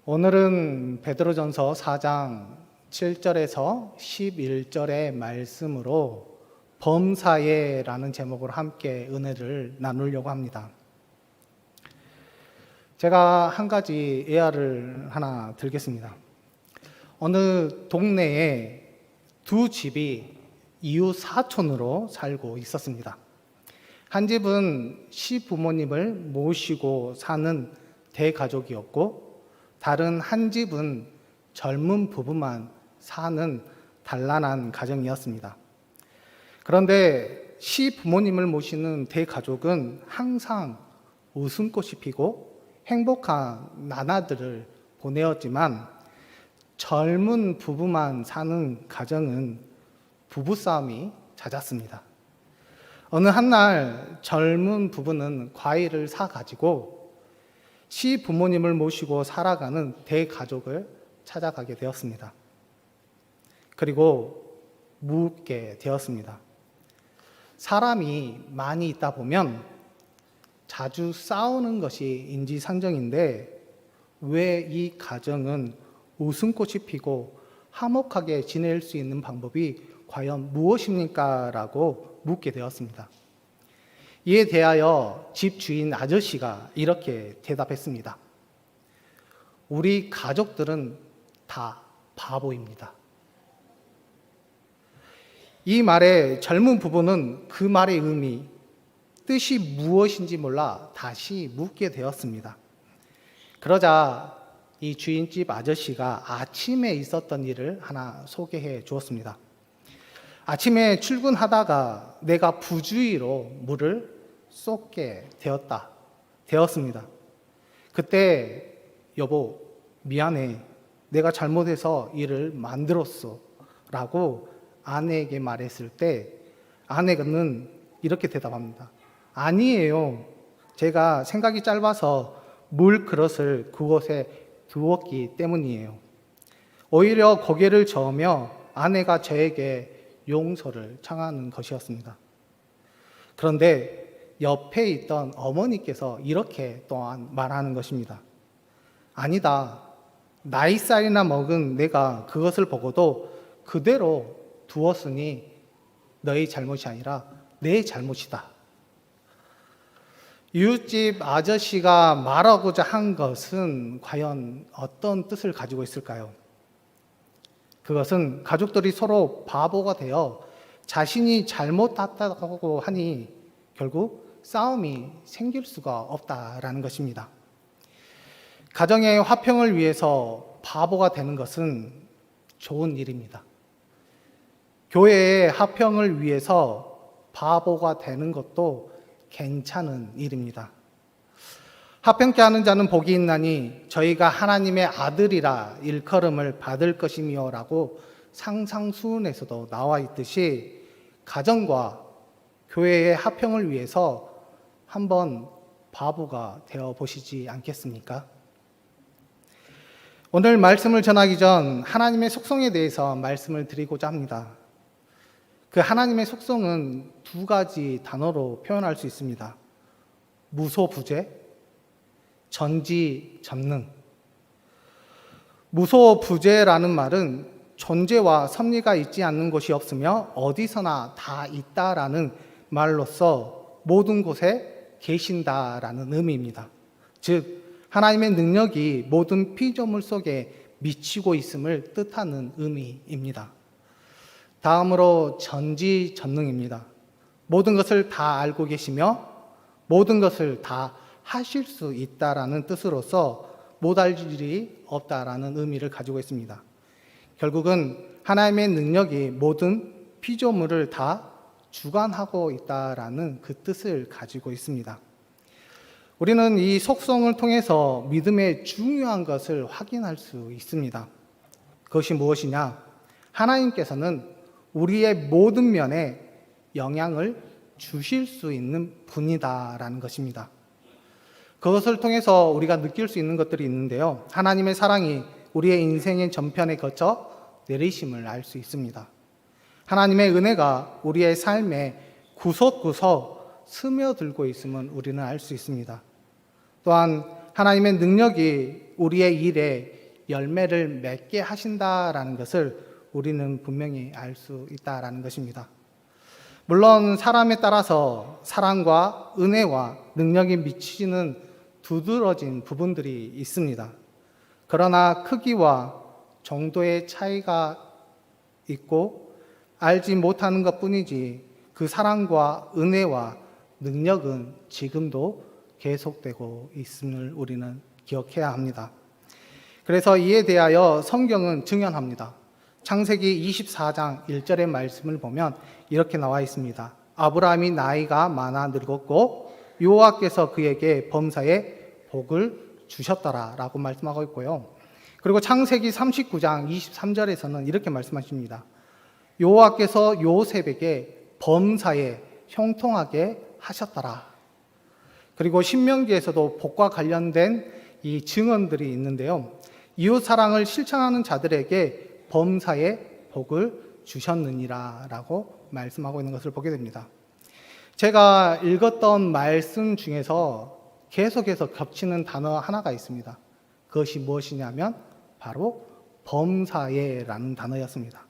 오늘은 베드로전서 4장 7절에서 11절의 말씀으로 범사에라는 제목으로 함께 은혜를 나누려고 합니다. 제가 한 가지 예화를 하나 들겠습니다. 어느 동네에 두 집이 이웃 사촌으로 살고 있었습니다. 한 집은 시부모님을 모시고 사는 대가족이었고, 다른 한 집은 젊은 부부만 사는 단란한 가정이었습니다. 그런데 시부모님을 모시는 대가족은 항상 웃음꽃이 피고 행복한 나날들을 보내었지만, 젊은 부부만 사는 가정은 부부싸움이 잦았습니다. 어느 한날 젊은 부부는 과일을 사가지고 시부모님을 모시고 살아가는 대가족을 찾아가게 되었습니다. 그리고 묻게 되었습니다. 사람이 많이 있다 보면 자주 싸우는 것이 인지상정인데 왜 이 가정은 웃음꽃이 피고 화목하게 지낼 수 있는 방법이 과연 무엇입니까? 라고 묻게 되었습니다. 이에 대하여 집주인 아저씨가 이렇게 대답했습니다. 우리 가족들은 다 바보입니다. 이 말에 젊은 부부는 그 말의 의미, 뜻이 무엇인지 몰라 다시 묻게 되었습니다. 그러자 이 주인집 아저씨가 아침에 있었던 일을 하나 소개해 주었습니다. 아침에 출근하다가 내가 부주의로 물을 쏟게 되었습니다. 그때 여보 미안해, 내가 잘못해서 일을 만들었어 라고 아내에게 말했을 때 아내는 이렇게 대답합니다. 아니에요, 제가 생각이 짧아서 물 그릇을 그곳에 두었기 때문이에요. 오히려 고개를 저으며 아내가 저에게 용서를 청하는 것이었습니다. 그런데 옆에 있던 어머니께서 이렇게 또한 말하는 것입니다. 아니다, 나이살이나 먹은 내가 그것을 보고도 그대로 두었으니 너의 잘못이 아니라 내 잘못이다. 이웃집 아저씨가 말하고자 한 것은 과연 어떤 뜻을 가지고 있을까요? 그것은 가족들이 서로 바보가 되어 자신이 잘못했다고 하니 결국 싸움이 생길 수가 없다라는 것입니다. 가정의 화평을 위해서 바보가 되는 것은 좋은 일입니다. 교회의 화평을 위해서 바보가 되는 것도 괜찮은 일입니다. 화평케 하는 자는 복이 있나니 저희가 하나님의 아들이라 일컬음을 받을 것이며 라고 상상수훈에서도 나와 있듯이 가정과 교회의 화평을 위해서 한번 바보가 되어 보시지 않겠습니까? 오늘 말씀을 전하기 전 하나님의 속성에 대해서 말씀을 드리고자 합니다. 그 하나님의 속성은 두 가지 단어로 표현할 수 있습니다. 무소부재, 전지전능. 무소부재라는 말은 존재와 섭리가 있지 않는 곳이 없으며 어디서나 다 있다라는 말로서 모든 곳에 계신다라는 의미입니다. 즉 하나님의 능력이 모든 피조물 속에 미치고 있음을 뜻하는 의미입니다. 다음으로 전지전능입니다. 모든 것을 다 알고 계시며 모든 것을 다 하실 수 있다라는 뜻으로서 못할 일이 없다라는 의미를 가지고 있습니다. 결국은 하나님의 능력이 모든 피조물을 다 주관하고 있다라는 그 뜻을 가지고 있습니다. 우리는 이 속성을 통해서 믿음의 중요한 것을 확인할 수 있습니다. 그것이 무엇이냐? 하나님께서는 우리의 모든 면에 영향을 주실 수 있는 분이다라는 것입니다. 그것을 통해서 우리가 느낄 수 있는 것들이 있는데요. 하나님의 사랑이 우리의 인생의 전편에 거쳐 내리심을 알 수 있습니다. 하나님의 은혜가 우리의 삶에 구석구석 스며들고 있음은 우리는 알 수 있습니다. 또한 하나님의 능력이 우리의 일에 열매를 맺게 하신다라는 것을 우리는 분명히 알 수 있다라는 것입니다. 물론 사람에 따라서 사랑과 은혜와 능력이 미치는 두드러진 부분들이 있습니다. 그러나 크기와 정도의 차이가 있고 알지 못하는 것뿐이지 그 사랑과 은혜와 능력은 지금도 계속되고 있음을 우리는 기억해야 합니다. 그래서 이에 대하여 성경은 증언합니다. 창세기 24장 1절의 말씀을 보면 이렇게 나와 있습니다. 아브라함이 나이가 많아 늙었고 여호와께서 그에게 범사에 복을 주셨더라 라고 말씀하고 있고요. 그리고 창세기 39장 23절에서는 이렇게 말씀하십니다. 여호와께서 요셉에게 범사에 형통하게 하셨더라. 그리고 신명기에서도 복과 관련된 이 증언들이 있는데요. 이웃 사랑을 실천하는 자들에게 범사에 복을 주셨느니라 라고 말씀하고 있는 것을 보게 됩니다. 제가 읽었던 말씀 중에서 계속해서 겹치는 단어 하나가 있습니다. 그것이 무엇이냐면 바로 범사에라는 단어였습니다.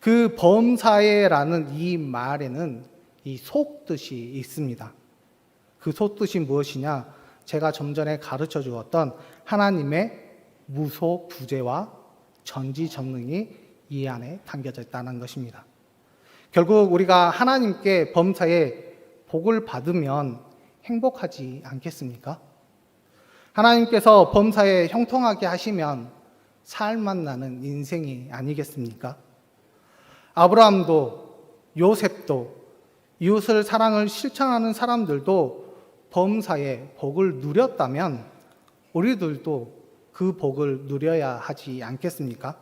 그 범사에라는 이 말에는 이 속뜻이 있습니다. 그 속뜻이 무엇이냐? 제가 좀 전에 가르쳐 주었던 하나님의 무소부재와 전지전능이 이 안에 담겨져 있다는 것입니다. 결국 우리가 하나님께 범사에 복을 받으면 행복하지 않겠습니까? 하나님께서 범사에 형통하게 하시면 살만 나는 인생이 아니겠습니까? 아브라함도 요셉도 이웃을 사랑을 실천하는 사람들도 범사에 복을 누렸다면 우리들도 그 복을 누려야 하지 않겠습니까?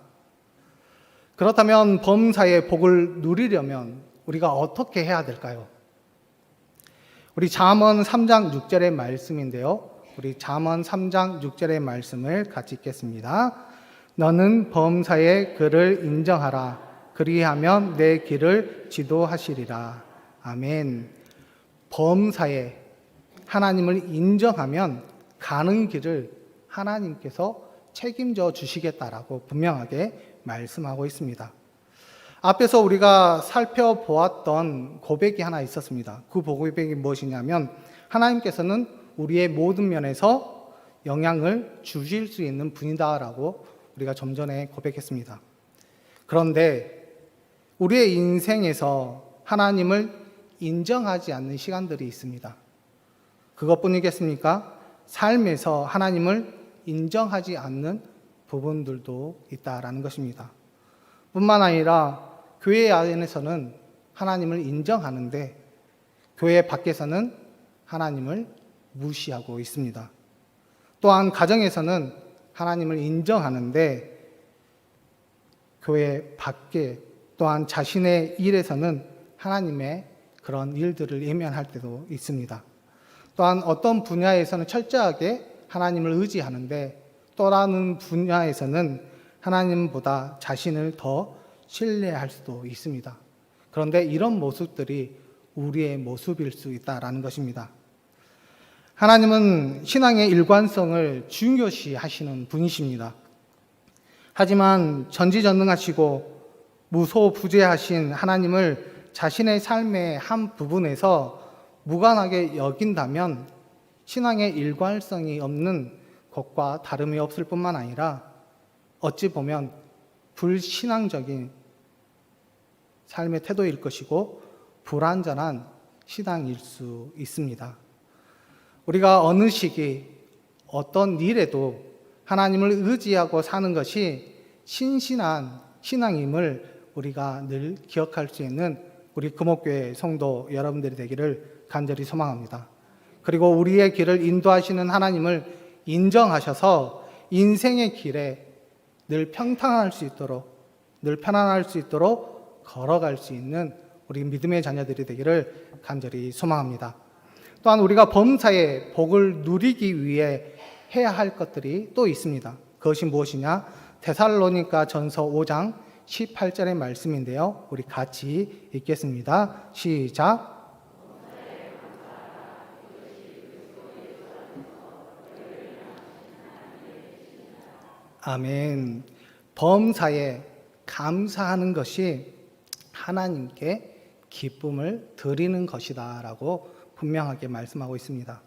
그렇다면 범사에 복을 누리려면 우리가 어떻게 해야 될까요? 우리 잠언 3장 6절의 말씀인데요. 우리 잠언 3장 6절의 말씀을 같이 읽겠습니다. 너는 범사의 그를 인정하라. 그리하면 내 길을 지도하시리라. 아멘. 범사에 하나님을 인정하면 가는 길을 하나님께서 책임져 주시겠다라고 분명하게 말씀하고 있습니다. 앞에서 우리가 살펴보았던 고백이 하나 있었습니다. 그 고백이 무엇이냐면 하나님께서는 우리의 모든 면에서 영향을 주실 수 있는 분이다라고 우리가 좀 전에 고백했습니다. 그런데 우리의 인생에서 하나님을 인정하지 않는 시간들이 있습니다. 그것뿐이겠습니까? 삶에서 하나님을 인정하지 않는 부분들도 있다라는 것입니다. 뿐만 아니라 교회 안에서는 하나님을 인정하는데 교회 밖에서는 하나님을 무시하고 있습니다. 또한 가정에서는 하나님을 인정하는데 교회 밖에 또한 자신의 일에서는 하나님의 그런 일들을 외면할 때도 있습니다. 또한 어떤 분야에서는 철저하게 하나님을 의지하는데 또 다른 분야에서는 하나님보다 자신을 더 신뢰할 수도 있습니다. 그런데 이런 모습들이 우리의 모습일 수 있다라는 것입니다. 하나님은 신앙의 일관성을 중요시 하시는 분이십니다. 하지만 전지전능하시고 무소부재하신 하나님을 자신의 삶의 한 부분에서 무관하게 여긴다면 신앙의 일관성이 없는 것과 다름이 없을 뿐만 아니라 어찌 보면 불신앙적인 삶의 태도일 것이고 불완전한 신앙일 수 있습니다. 우리가 어느 시기 어떤 일에도 하나님을 의지하고 사는 것이 신실한 신앙임을 우리가 늘 기억할 수 있는 우리 금옥교회 성도 여러분들이 되기를 간절히 소망합니다. 그리고 우리의 길을 인도하시는 하나님을 인정하셔서 인생의 길에 늘 평탄할 수 있도록, 늘 편안할 수 있도록 걸어갈 수 있는 우리 믿음의 자녀들이 되기를 간절히 소망합니다. 또한 우리가 범사에 복을 누리기 위해 해야 할 것들이 또 있습니다. 그것이 무엇이냐? 데살로니가 전서 5장 18절의 말씀인데요. 우리 같이 읽겠습니다. 시작. 아멘. 범사에 감사하는 것이 하나님께 기쁨을 드리는 것이다 라고 분명하게 말씀하고 있습니다.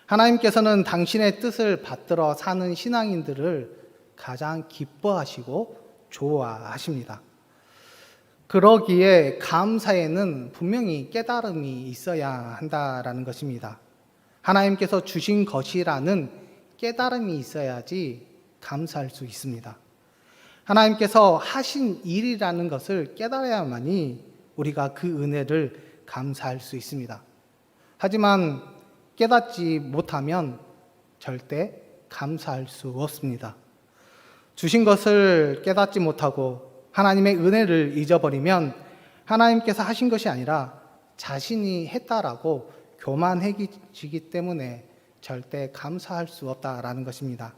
하나님께서는 당신의 뜻을 받들어 사는 신앙인들을 가장 기뻐하시고 좋아하십니다. 그러기에 감사에는 분명히 깨달음이 있어야 한다라는 것입니다. 하나님께서 주신 것이라는 깨달음이 있어야지 감사할 수 있습니다. 하나님께서 하신 일이라는 것을 깨달아야만이 우리가 그 은혜를 감사할 수 있습니다. 하지만 깨닫지 못하면 절대 감사할 수 없습니다. 주신 것을 깨닫지 못하고 하나님의 은혜를 잊어버리면 하나님께서 하신 것이 아니라 자신이 했다라고 교만해지기 때문에 절대 감사할 수 없다라는 것입니다.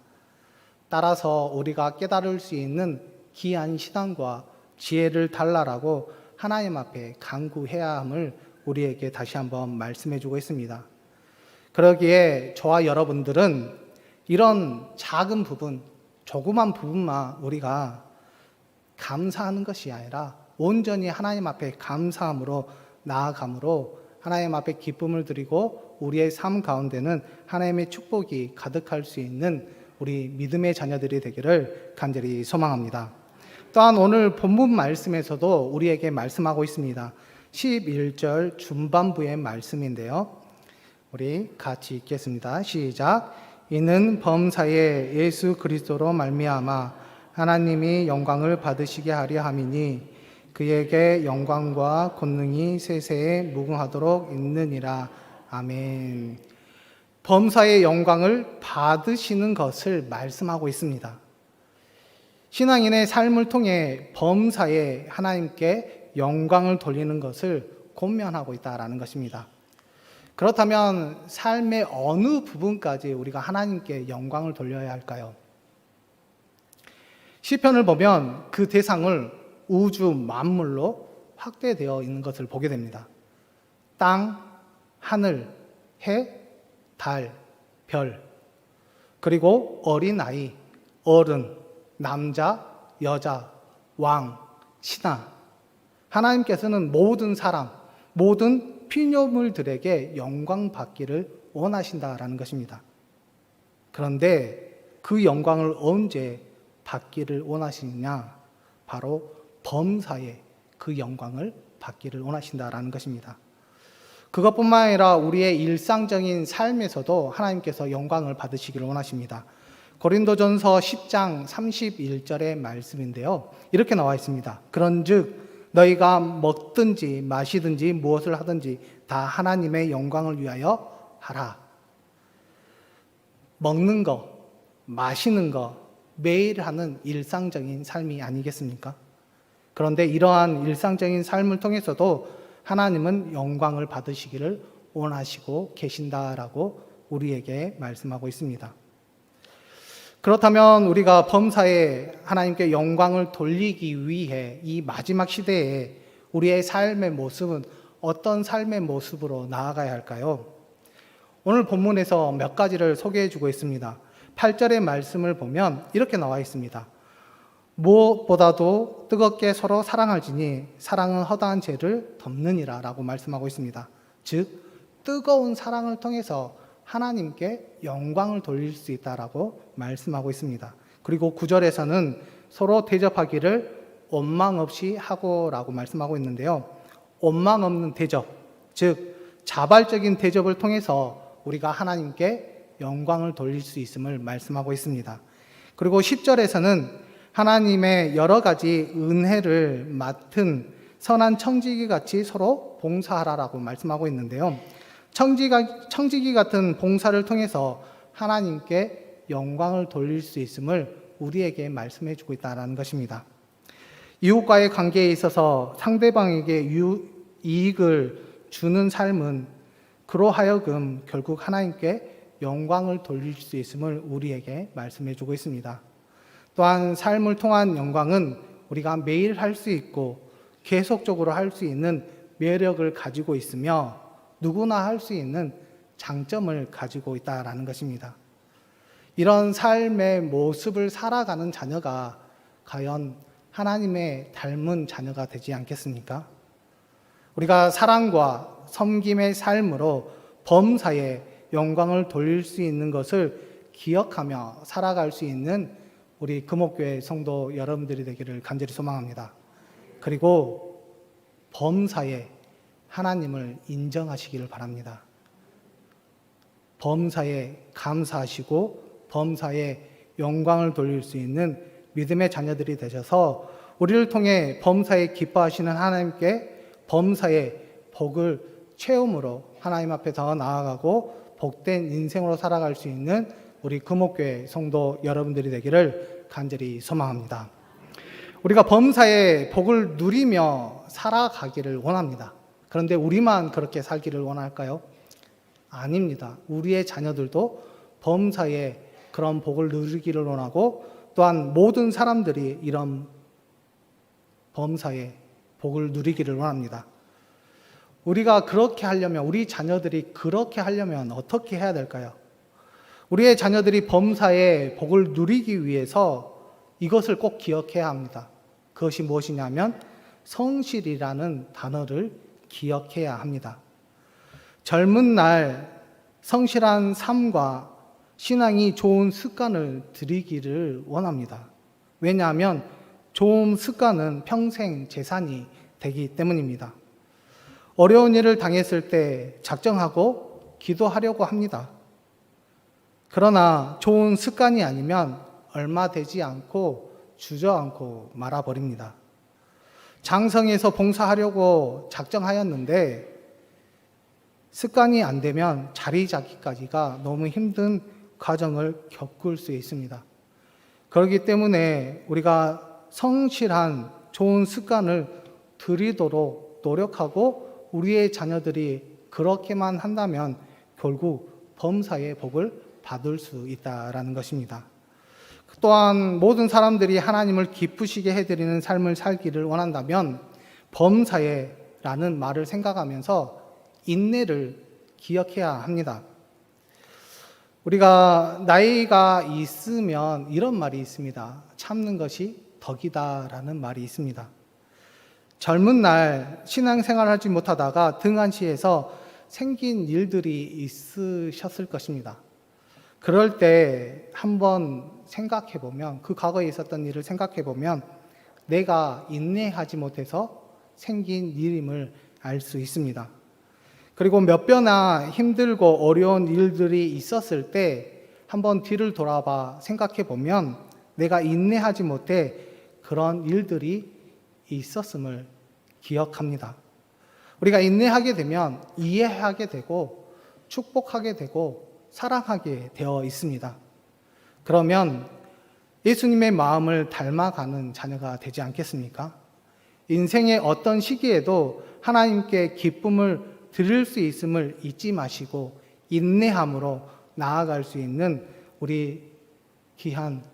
따라서 우리가 깨달을 수 있는 귀한 신앙과 지혜를 달라라고 하나님 앞에 간구해야 함을 우리에게 다시 한번 말씀해 주고 있습니다. 그러기에 저와 여러분들은 이런 작은 부분, 조그만 부분만 우리가 감사하는 것이 아니라 온전히 하나님 앞에 감사함으로 나아감으로 하나님 앞에 기쁨을 드리고 우리의 삶 가운데는 하나님의 축복이 가득할 수 있는 우리 믿음의 자녀들이 되기를 간절히 소망합니다. 또한 오늘 본문 말씀에서도 우리에게 말씀하고 있습니다. 11절 중반부의 말씀인데요. 우리 같이 읽겠습니다. 시작. 이는 범사에 예수 그리스도로 말미암아 하나님이 영광을 받으시게 하려 함이니 그에게 영광과 권능이 세세에 무궁하도록 있느니라. 아멘. 범사의 영광을 받으시는 것을 말씀하고 있습니다. 신앙인의 삶을 통해 범사에 하나님께 영광을 돌리는 것을 권면하고 있다라는 것입니다. 그렇다면 삶의 어느 부분까지 우리가 하나님께 영광을 돌려야 할까요? 시편을 보면 그 대상을 우주 만물로 확대되어 있는 것을 보게 됩니다. 땅, 하늘, 해, 달, 별, 그리고 어린아이, 어른, 남자, 여자, 왕, 신하. 하나님께서는 모든 사람, 모든 피조물들에게 영광 받기를 원하신다라는 것입니다. 그런데 그 영광을 언제 받기를 원하시느냐? 바로 범사에 그 영광을 받기를 원하신다라는 것입니다. 그것뿐만 아니라 우리의 일상적인 삶에서도 하나님께서 영광을 받으시기를 원하십니다. 고린도전서 10장 31절의 말씀인데요. 이렇게 나와 있습니다. 그런즉 너희가 먹든지 마시든지 무엇을 하든지 다 하나님의 영광을 위하여 하라. 먹는 거, 마시는 거 매일 하는 일상적인 삶이 아니겠습니까? 그런데 이러한 일상적인 삶을 통해서도 하나님은 영광을 받으시기를 원하시고 계신다라고 우리에게 말씀하고 있습니다. 그렇다면 우리가 범사에 하나님께 영광을 돌리기 위해 이 마지막 시대에 우리의 삶의 모습은 어떤 삶의 모습으로 나아가야 할까요? 오늘 본문에서 몇 가지를 소개해 주고 있습니다. 8절의 말씀을 보면 이렇게 나와 있습니다. 무엇보다도 뜨겁게 서로 사랑할지니 사랑은 허다한 죄를 덮느니라 라고 말씀하고 있습니다. 즉 뜨거운 사랑을 통해서 하나님께 영광을 돌릴 수 있다라고 말씀하고 있습니다. 그리고 9절에서는 서로 대접하기를 원망 없이 하고라고 말씀하고 있는데요. 원망 없는 대접, 즉 자발적인 대접을 통해서 우리가 하나님께 영광을 돌릴 수 있음을 말씀하고 있습니다. 그리고 10절에서는 하나님의 여러 가지 은혜를 맡은 선한 청지기 같이 서로 봉사하라라고 말씀하고 있는데요. 청지기 같은 봉사를 통해서 하나님께 영광을 돌릴 수 있음을 우리에게 말씀해 주고 있다는 것입니다. 이웃과의 관계에 있어서 상대방에게 이익을 주는 삶은 그로 하여금 결국 하나님께 영광을 돌릴 수 있음을 우리에게 말씀해 주고 있습니다. 또한 삶을 통한 영광은 우리가 매일 할 수 있고 계속적으로 할 수 있는 매력을 가지고 있으며 누구나 할 수 있는 장점을 가지고 있다라는 것입니다. 이런 삶의 모습을 살아가는 자녀가 과연 하나님의 닮은 자녀가 되지 않겠습니까? 우리가 사랑과 섬김의 삶으로 범사에 영광을 돌릴 수 있는 것을 기억하며 살아갈 수 있는 우리 금옥교회 성도 여러분들이 되기를 간절히 소망합니다. 그리고 범사에 하나님을 인정하시기를 바랍니다. 범사에 감사하시고 범사에 영광을 돌릴 수 있는 믿음의 자녀들이 되셔서 우리를 통해 범사에 기뻐하시는 하나님께 범사에 복을 체험으로 하나님 앞에 더 나아가고 복된 인생으로 살아갈 수 있는 우리 금옥교회 성도 여러분들이 되기를 간절히 소망합니다. 우리가 범사에 복을 누리며 살아가기를 원합니다. 그런데 우리만 그렇게 살기를 원할까요? 아닙니다. 우리의 자녀들도 범사에 그런 복을 누리기를 원하고 또한 모든 사람들이 이런 범사에 복을 누리기를 원합니다. 우리가 그렇게 하려면, 우리 자녀들이 그렇게 하려면 어떻게 해야 될까요? 우리의 자녀들이 범사에 복을 누리기 위해서 이것을 꼭 기억해야 합니다. 그것이 무엇이냐면 성실이라는 단어를 기억해야 합니다. 젊은 날 성실한 삶과 신앙이 좋은 습관을 들이기를 원합니다. 왜냐하면 좋은 습관은 평생 재산이 되기 때문입니다. 어려운 일을 당했을 때 작정하고 기도하려고 합니다. 그러나 좋은 습관이 아니면 얼마 되지 않고 주저앉고 말아버립니다. 장성에서 봉사하려고 작정하였는데 습관이 안 되면 자리 잡기까지가 너무 힘든 과정을 겪을 수 있습니다. 그렇기 때문에 우리가 성실한 좋은 습관을 들이도록 노력하고 우리의 자녀들이 그렇게만 한다면 결국 범사의 복을 받을 수 있다라는 것입니다. 또한 모든 사람들이 하나님을 기쁘시게 해드리는 삶을 살기를 원한다면 범사에라는 말을 생각하면서 인내를 기억해야 합니다. 우리가 나이가 있으면 이런 말이 있습니다. 참는 것이 덕이다라는 말이 있습니다. 젊은 날 신앙생활을 하지 못하다가 등한시에서 생긴 일들이 있으셨을 것입니다. 그럴 때 한번 생각해 보면, 그 과거에 있었던 일을 생각해 보면 내가 인내하지 못해서 생긴 일임을 알 수 있습니다. 그리고 몇 번이나 힘들고 어려운 일들이 있었을 때 한번 뒤를 돌아봐 생각해 보면 내가 인내하지 못해 그런 일들이 있었음을 기억합니다. 우리가 인내하게 되면 이해하게 되고 축복하게 되고 사랑하게 되어 있습니다. 그러면 예수님의 마음을 닮아가는 자녀가 되지 않겠습니까? 인생의 어떤 시기에도 하나님께 기쁨을 드릴 수 있음을 잊지 마시고 인내함으로 나아갈 수 있는 우리 귀한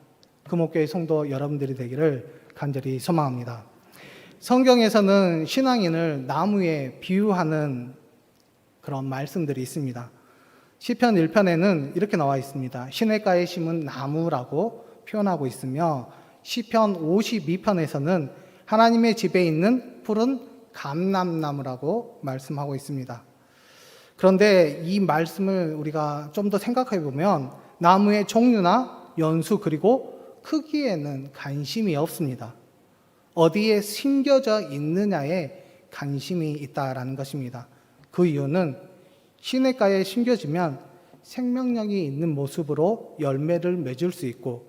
금옥교회 성도 여러분들이 되기를 간절히 소망합니다. 성경에서는 신앙인을 나무에 비유하는 그런 말씀들이 있습니다. 시편 1편에는 이렇게 나와 있습니다. 시냇가에 심은 나무라고 표현하고 있으며 시편 52편에서는 하나님의 집에 있는 푸른 감람나무라고 말씀하고 있습니다. 그런데 이 말씀을 우리가 좀 더 생각해 보면 나무의 종류나 연수 그리고 크기에는 관심이 없습니다. 어디에 심겨져 있느냐에 관심이 있다라는 것입니다. 그 이유는 시냇가에 심겨지면 생명력이 있는 모습으로 열매를 맺을 수 있고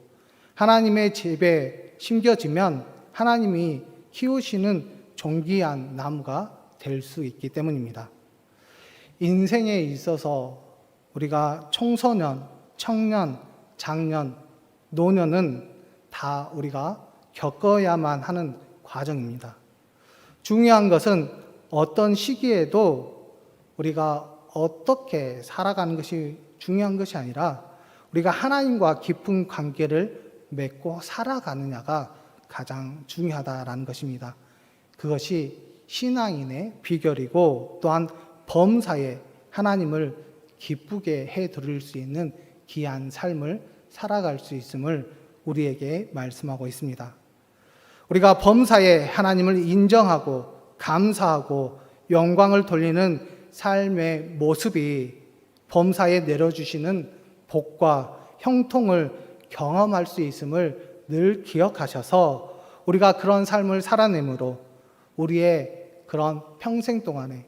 하나님의 집에 심겨지면 하나님이 키우시는 존귀한 나무가 될 수 있기 때문입니다. 인생에 있어서 우리가 청소년, 청년, 장년, 노년은 다 우리가 겪어야만 하는 과정입니다. 중요한 것은 어떤 시기에도 우리가 어떻게 살아가는 것이 중요한 것이 아니라 우리가 하나님과 깊은 관계를 맺고 살아가느냐가 가장 중요하다라는 것입니다. 그것이 신앙인의 비결이고 또한 범사에 하나님을 기쁘게 해드릴 수 있는 귀한 삶을 살아갈 수 있음을 우리에게 말씀하고 있습니다. 우리가 범사에 하나님을 인정하고 감사하고 영광을 돌리는 삶의 모습이 범사에 내려주시는 복과 형통을 경험할 수 있음을 늘 기억하셔서 우리가 그런 삶을 살아내므로 우리의 그런 평생 동안에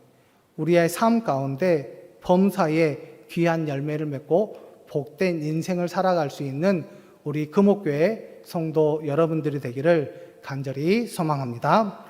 우리의 삶 가운데 범사에 귀한 열매를 맺고 복된 인생을 살아갈 수 있는 우리 금옥교회 성도 여러분들이 되기를 간절히 소망합니다.